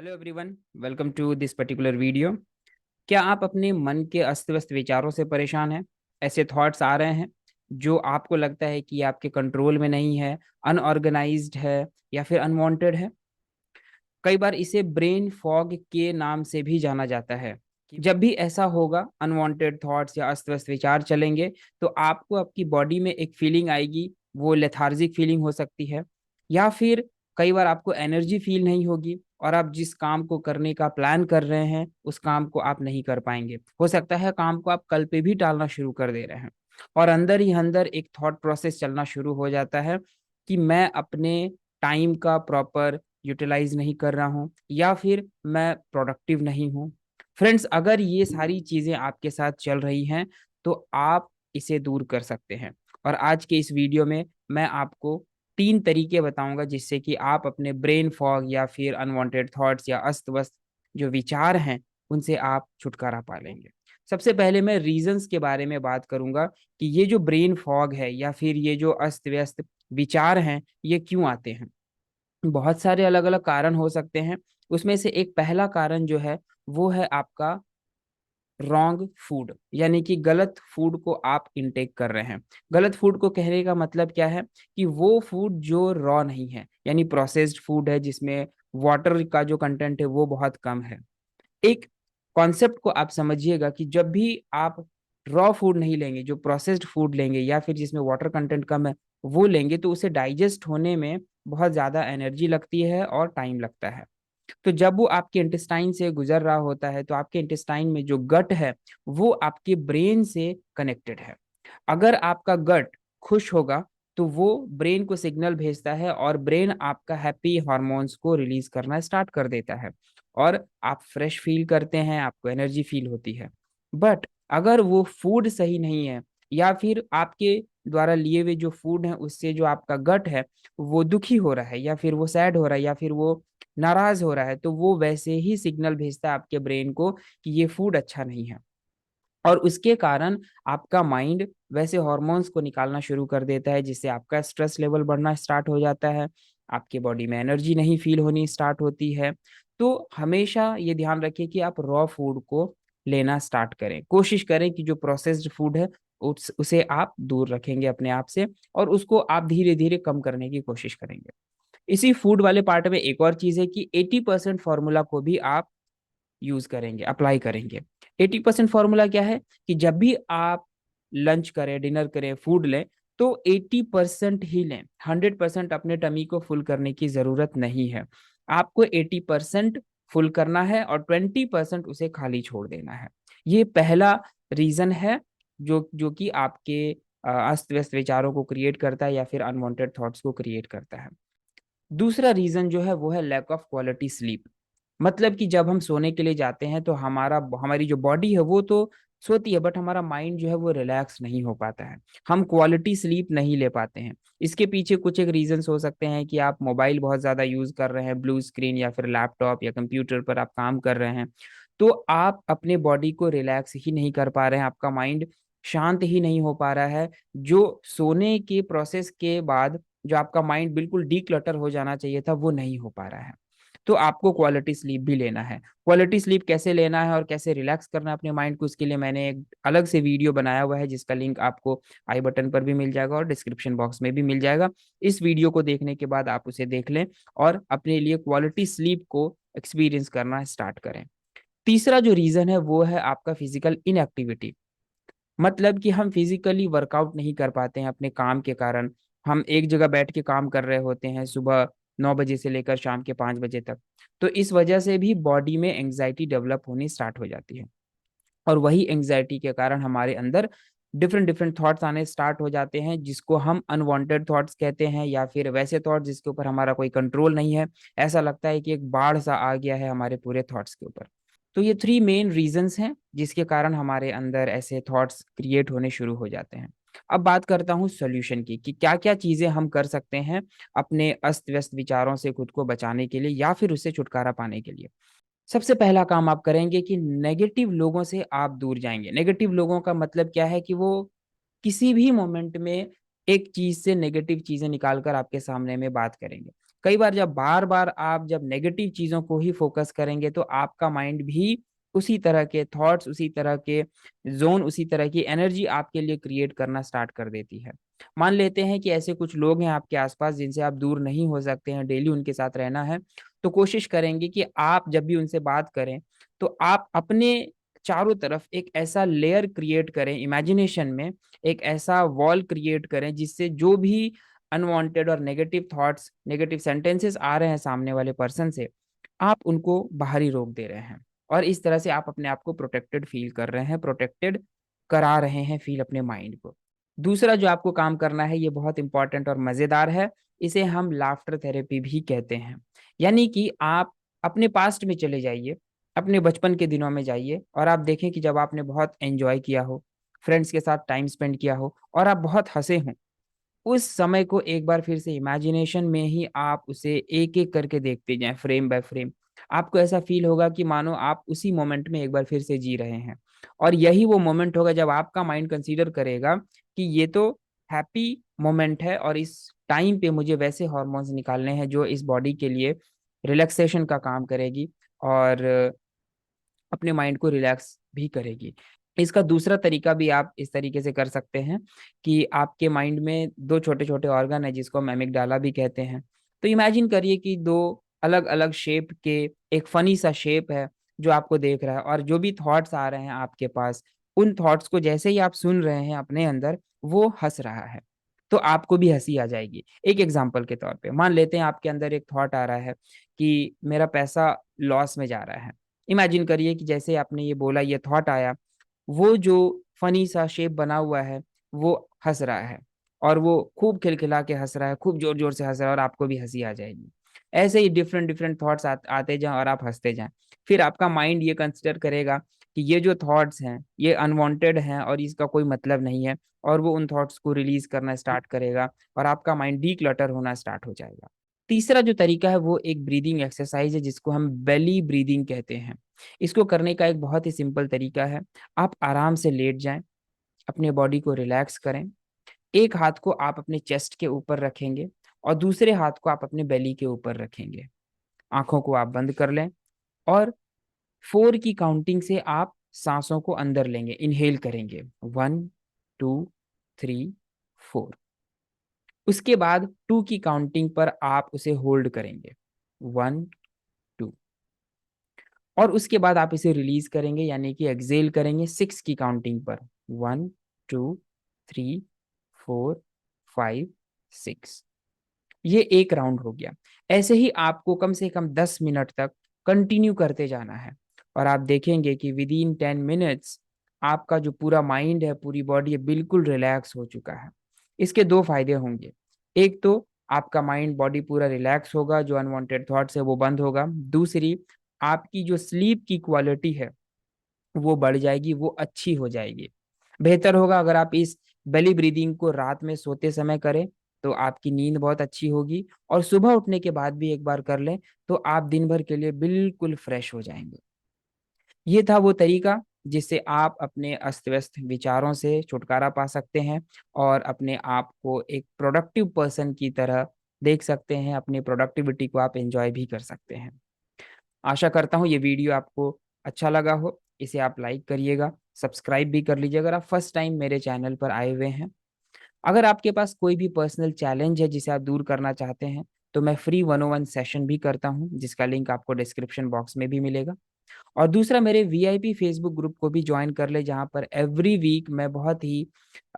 Hello everyone, welcome to this particular video. क्या आप अपने मन के अस्त व्यस्त विचारों से परेशान हैं? ऐसे थॉट्स आ रहे हैं जो आपको लगता है कि आपके कंट्रोल में नहीं है, अनऑर्गेनाइज्ड है या फिर अनवांटेड है। कई बार इसे ब्रेन फॉग के नाम से भी जाना जाता है। जब भी ऐसा होगा, अनवांटेड थॉट्स या अस्त व्यस्त विचार चलेंगे, तो आपको आपकी बॉडी में एक फीलिंग आएगी। वो लेथार्जिक फीलिंग हो सकती है, या फिर कई बार आपको एनर्जी फील नहीं होगी और आप जिस काम को करने का प्लान कर रहे हैं उस काम को आप नहीं कर पाएंगे। हो सकता है काम को आप कल पे भी टालना शुरू कर दे रहे हैं, और अंदर ही अंदर एक थॉट प्रोसेस चलना शुरू हो जाता है कि मैं अपने टाइम का प्रॉपर यूटिलाइज नहीं कर रहा हूँ या फिर मैं प्रोडक्टिव नहीं हूँ। फ्रेंड्स, अगर ये सारी चीजें आपके साथ चल रही हैं तो आप इसे दूर कर सकते हैं। और आज के इस वीडियो में मैं आपको 3 तरीके बताऊंगा जिससे कि आप अपने ब्रेन फॉग या फिर अनवांटेड थॉट्स या अस्त व्यस्त जो विचार हैं उनसे आप छुटकारा पा लेंगे। सबसे पहले मैं रीजंस के बारे में बात करूंगा कि ये जो ब्रेन फॉग है या फिर ये जो अस्त व्यस्त विचार हैं ये क्यों आते हैं। बहुत सारे अलग अलग कारण हो सकते हैं। उसमें से एक पहला कारण जो है वो है आपका रॉन्ग फूड, यानी कि गलत फूड को आप इनटेक कर रहे हैं। गलत फूड को कहने का मतलब क्या है कि वो फूड जो रॉ नहीं है, यानी प्रोसेस्ड फूड है जिसमें वाटर का जो कंटेंट है वो बहुत कम है। एक कॉन्सेप्ट को आप समझिएगा कि जब भी आप रॉ फूड नहीं लेंगे, जो प्रोसेस्ड फूड लेंगे या फिर जिसमें वाटर कंटेंट कम है वो लेंगे, तो उसे डाइजेस्ट होने में बहुत ज्यादा एनर्जी लगती है और टाइम लगता है। तो जब वो आपके इंटेस्टाइन से गुजर रहा होता है तो आपके इंटेस्टाइन में जो गट है वो आपके ब्रेन से कनेक्टेड है। अगर आपका गट खुश होगा तो वो ब्रेन को सिग्नल भेजता है और ब्रेन आपका हैप्पी हार्मोन्स को रिलीज करना स्टार्ट कर देता है और आप फ्रेश फील करते हैं, आपको एनर्जी फील होती है। बट अगर वो फूड सही नहीं है या फिर आपके द्वारा लिए हुए जो फूड है उससे जो आपका गट है वो दुखी हो रहा है या फिर वो सैड हो रहा है या फिर वो नाराज हो रहा है, तो वो वैसे ही सिग्नल भेजता है आपके ब्रेन को कि ये फूड अच्छा नहीं है। और उसके कारण आपका माइंड वैसे हॉर्मोन्स को निकालना शुरू कर देता है जिससे आपका स्ट्रेस लेवल बढ़ना स्टार्ट हो जाता है, आपके बॉडी में एनर्जी नहीं फील होनी स्टार्ट होती है। तो हमेशा ये ध्यान रखिए कि आप रॉ फूड को लेना स्टार्ट करें। कोशिश करें कि जो प्रोसेस्ड फूड है उसे आप दूर रखेंगे अपने आप से, और उसको आप धीरे धीरे कम करने की कोशिश करेंगे। इसी फूड वाले पार्ट में एक और चीज है कि 80% फॉर्मूला को भी आप यूज करेंगे, अप्लाई करेंगे। 80% फॉर्मूला क्या है कि जब भी आप लंच करें, डिनर करें, फूड लें, तो 80% ही लें। 100% अपने टमी को फुल करने की जरूरत नहीं है। आपको 80% फुल करना है और 20% उसे खाली छोड़ देना है। ये पहला रीजन है जो जो कि आपके अस्त व्यस्त विचारों को क्रिएट करता है या फिर अनवांटेड थॉट्स को क्रिएट करता है। दूसरा रीजन जो है वो है लैक ऑफ क्वालिटी स्लीप। मतलब कि जब हम सोने के लिए जाते हैं तो हमारी जो बॉडी है वो तो सोती है, बट हमारा माइंड जो है वो रिलैक्स नहीं हो पाता है। हम क्वालिटी स्लीप नहीं ले पाते हैं। इसके पीछे कुछ एक रीजंस हो सकते हैं कि आप मोबाइल बहुत ज्यादा यूज कर रहे हैं, ब्लू स्क्रीन या फिर लैपटॉप या कंप्यूटर पर आप काम कर रहे हैं, तो आप अपने बॉडी को रिलैक्स ही नहीं कर पा रहे हैं, आपका माइंड शांत ही नहीं हो पा रहा है। जो सोने के प्रोसेस के बाद जो आपका माइंड बिल्कुल डीक्लटर हो जाना चाहिए था वो नहीं हो पा रहा है। तो आपको क्वालिटी स्लीप भी लेना है। क्वालिटी स्लीप कैसे लेना है और कैसे रिलैक्स करना है अपने माइंड को, उसके लिए मैंने एक अलग से वीडियो बनाया हुआ है जिसका लिंक आपको आई बटन पर भी मिल जाएगा और डिस्क्रिप्शन बॉक्स में भी मिल जाएगा। इस वीडियो को देखने के बाद आप उसे देख लें और अपने लिए क्वालिटी स्लीप को एक्सपीरियंस करना स्टार्ट करें। तीसरा जो रीजन है वो है आपका फिजिकल इनएक्टिविटी। मतलब कि हम फिजिकली वर्कआउट नहीं कर पाते हैं अपने काम के कारण। हम एक जगह बैठ के काम कर रहे होते हैं सुबह 9 बजे से लेकर शाम के 5 बजे तक। तो इस वजह से भी बॉडी में एंजाइटी डेवलप होनी स्टार्ट हो जाती है, और वही एंजाइटी के कारण हमारे अंदर डिफरेंट डिफरेंट थॉट्स आने स्टार्ट हो जाते हैं जिसको हम अनवांटेड थॉट्स कहते हैं, या फिर वैसे थॉट्स जिसके ऊपर हमारा कोई कंट्रोल नहीं है। ऐसा लगता है कि एक बाढ़ सा आ गया है हमारे पूरे थॉट्स के ऊपर। तो ये 3 मेन रीजंस हैं जिसके कारण हमारे अंदर ऐसे थॉट्स क्रिएट होने शुरू हो जाते हैं। अब बात करता हूँ सोल्यूशन की कि क्या क्या चीजें हम कर सकते हैं अपने अस्त व्यस्त विचारों से खुद को बचाने के लिए या फिर उससे छुटकारा पाने के लिए। सबसे पहला काम आप करेंगे कि नेगेटिव लोगों से आप दूर जाएंगे। नेगेटिव लोगों का मतलब क्या है कि वो किसी भी मोमेंट में एक चीज से नेगेटिव चीजें निकालकर आपके सामने में बात करेंगे। कई बार जब बार बार आप जब नेगेटिव चीजों को ही फोकस करेंगे तो आपका माइंड भी उसी तरह के थॉट्स, उसी तरह के जोन, उसी तरह की एनर्जी आपके लिए क्रिएट करना स्टार्ट कर देती है। मान लेते हैं कि ऐसे कुछ लोग हैं आपके आसपास जिनसे आप दूर नहीं हो सकते हैं, डेली उनके साथ रहना है, तो कोशिश करेंगे कि आप जब भी उनसे बात करें तो आप अपने चारों तरफ एक ऐसा लेयर क्रिएट करें इमेजिनेशन में, एक ऐसा वॉल क्रिएट करें जिससे जो भी अनवांटेड और नेगेटिव थॉट्स, नेगेटिव सेंटेंसेस आ रहे हैं सामने वाले पर्सन से, आप उनको बाहर ही रोक दे रहे हैं। और इस तरह से आप अपने आप को प्रोटेक्टेड फील कर रहे हैं, प्रोटेक्टेड करा रहे हैं फील अपने माइंड को। दूसरा जो आपको काम करना है, ये बहुत इंपॉर्टेंट और मजेदार है, इसे हम लाफ्टर थेरेपी भी कहते हैं। यानी कि आप अपने पास्ट में चले जाइए, अपने बचपन के दिनों में जाइए और आप देखें कि जब आपने बहुत एंजॉय किया हो, फ्रेंड्स के साथ टाइम स्पेंड किया हो और आप बहुत हंसे हों, उस समय को एक बार फिर से इमेजिनेशन में ही आप उसे एक एक करके देखते जाएं, फ्रेम बाय फ्रेम। आपको ऐसा फील होगा कि मानो आप उसी मोमेंट में एक बार फिर से जी रहे हैं। और यही वो मोमेंट होगा जब आपका माइंड कंसीडर करेगा कि ये तो हैप्पी मोमेंट है और इस टाइम पे मुझे वैसे हॉर्मोन्स निकालने हैं जो इस बॉडी के लिए रिलैक्सेशन का काम करेगी और अपने माइंड को रिलैक्स भी करेगी। इसका दूसरा तरीका भी आप इस तरीके से कर सकते हैं कि आपके माइंड में दो छोटे छोटे ऑर्गन है जिसको हम एमिगडाला भी कहते हैं। तो इमेजिन करिए कि दो अलग अलग शेप के एक फनी सा शेप है जो आपको देख रहा है, और जो भी थॉट्स आ रहे हैं आपके पास, उन थॉट्स को जैसे ही आप सुन रहे हैं अपने अंदर, वो हंस रहा है, तो आपको भी हंसी आ जाएगी। एक एग्जाम्पल के तौर पे मान लेते हैं आपके अंदर एक थॉट आ रहा है कि मेरा पैसा लॉस में जा रहा है। इमेजिन करिए कि जैसे आपने ये बोला, ये थॉट आया, वो जो फनी सा शेप बना हुआ है वो हंस रहा है, और वो खूब खिलखिला के हंस रहा है, खूब जोर जोर से हंस रहा है, और आपको भी हंसी आ जाएगी। ऐसे ही डिफरेंट डिफरेंट थॉट्स आते जाएं और आप हंसते जाएं। फिर आपका माइंड ये कंसिडर करेगा कि ये जो थॉट्स हैं ये अनवांटेड हैं और इसका कोई मतलब नहीं है, और वो उन थॉट्स को रिलीज करना स्टार्ट करेगा और आपका माइंड डीक्लटर होना स्टार्ट हो जाएगा। तीसरा जो तरीका है वो एक ब्रीदिंग एक्सरसाइज है जिसको हम बेली ब्रीदिंग कहते हैं। इसको करने का एक बहुत ही सिंपल तरीका है। आप आराम से लेट जाएं, अपने बॉडी को रिलैक्स करें, एक हाथ को आप अपने चेस्ट के ऊपर रखेंगे और दूसरे हाथ को आप अपने बेली के ऊपर रखेंगे। आंखों को आप बंद कर लें और 4 की काउंटिंग से आप सांसों को अंदर लेंगे, इनहेल करेंगे, 1 2 3 4। उसके बाद 2 की काउंटिंग पर आप उसे होल्ड करेंगे, 1 2, और उसके बाद आप इसे रिलीज करेंगे यानी कि एक्सेल करेंगे 6 की काउंटिंग पर, 1 2 3 4 5 6। ये एक राउंड हो गया। ऐसे ही आपको कम से कम 10 मिनट तक कंटिन्यू करते जाना है, और आप देखेंगे कि विद इन 10 मिनट्स आपका जो पूरा माइंड है, पूरी बॉडी है, बिल्कुल रिलैक्स हो चुका है। इसके दो फायदे होंगे। एक तो आपका माइंड बॉडी पूरा रिलैक्स होगा, जो अनवांटेड थॉट्स है वो बंद होगा। दूसरी, आपकी जो स्लीप की क्वालिटी है वो बढ़ जाएगी, वो अच्छी हो जाएगी। बेहतर होगा अगर आप इस बेली ब्रीदिंग को रात में सोते समय करें, तो आपकी नींद बहुत अच्छी होगी, और सुबह उठने के बाद भी एक बार कर लें तो आप दिन भर के लिए बिल्कुल फ्रेश हो जाएंगे। ये था वो तरीका जिससे आप अपने अस्त व्यस्त विचारों से छुटकारा पा सकते हैं और अपने आप को एक प्रोडक्टिव पर्सन की तरह देख सकते हैं, अपनी प्रोडक्टिविटी को आप एंजॉय भी कर सकते हैं। आशा करता हूँ ये वीडियो आपको अच्छा लगा हो। इसे आप लाइक करिएगा, सब्सक्राइब भी कर लीजिए अगर आप फर्स्ट टाइम मेरे चैनल पर आए हुए हैं। अगर आपके पास कोई भी पर्सनल चैलेंज है जिसे आप दूर करना चाहते हैं, तो मैं फ्री 101 सेशन भी करता हूँ जिसका लिंक आपको डिस्क्रिप्शन बॉक्स में भी मिलेगा। और दूसरा, मेरे वीआईपी फेसबुक ग्रुप को भी ज्वाइन कर ले, जहाँ पर एवरी वीक मैं बहुत ही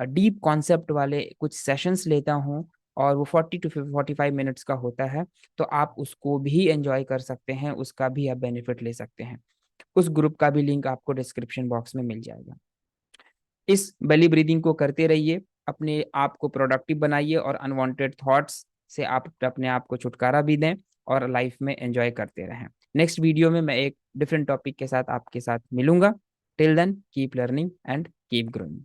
डीप कॉन्सेप्ट वाले कुछ सेशंस लेता हूँ, और वो 40 to 45 मिनट्स का होता है। तो आप उसको भी एंजॉय कर सकते हैं, उसका भी आप बेनिफिट ले सकते हैं। उस ग्रुप का भी लिंक आपको डिस्क्रिप्शन बॉक्स में मिल जाएगा। इस बेली ब्रीदिंग को करते रहिए, अपने आप को प्रोडक्टिव बनाइए और अनवांटेड थॉट्स से आप अपने आप को छुटकारा भी दें और लाइफ में एंजॉय करते रहें। नेक्स्ट वीडियो में मैं एक डिफरेंट टॉपिक के साथ आपके साथ मिलूंगा। Till then keep learning and keep growing.